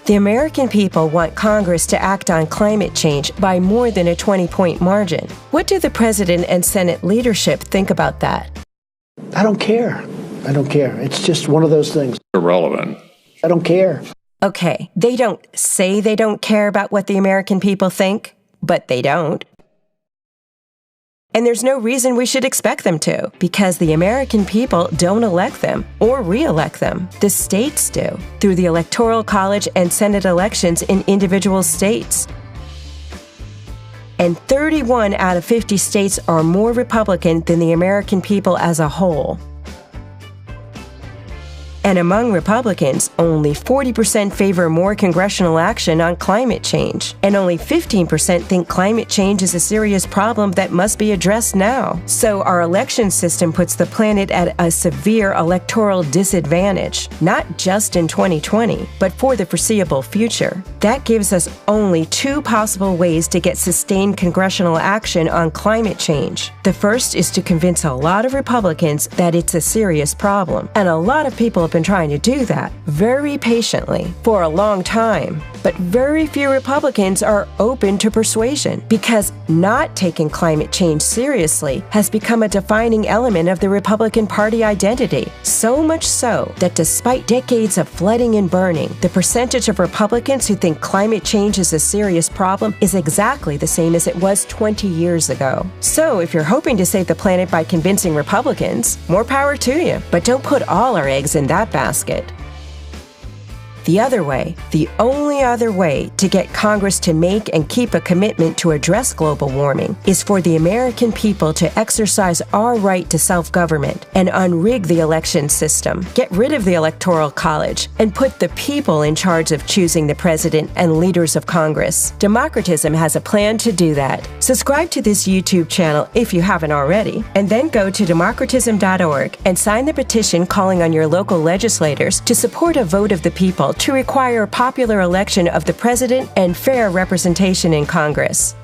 The American people want Congress to act on climate change by more than a 20-point margin. What do the President and Senate leadership think about that? I don't care. I don't care. It's just one of those things. Irrelevant. I don't care. Okay, they don't say they don't care about what the American people think, but they don't. And there's no reason we should expect them to, because the American people don't elect them or re-elect them. The states do, through the Electoral College and Senate elections in individual states. And 31 out of 50 states are more Republican than the American people as a whole. And among Republicans, only 40% favor more congressional action on climate change. And only 15% think climate change is a serious problem that must be addressed now. So our election system puts the planet at a severe electoral disadvantage, not just in 2020, but for the foreseeable future. That gives us only two possible ways to get sustained congressional action on climate change. The first is to convince a lot of Republicans that it's a serious problem. And a lot of people have been trying to do that very patiently for a long time. But very few Republicans are open to persuasion because not taking climate change seriously has become a defining element of the Republican Party identity. So much so that despite decades of flooding and burning, the percentage of Republicans who think climate change is a serious problem is exactly the same as it was 20 years ago. So if you're hoping to save the planet by convincing Republicans, more power to you. But don't put all our eggs in that basket. The other way, the only other way to get Congress to make and keep a commitment to address global warming is for the American people to exercise our right to self-government and unrig the election system, get rid of the Electoral College, and put the people in charge of choosing the president and leaders of Congress. Democratism has a plan to do that. Subscribe to this YouTube channel if you haven't already, and then go to democratism.org and sign the petition calling on your local legislators to support a vote of the people to require a popular election of the president and fair representation in Congress.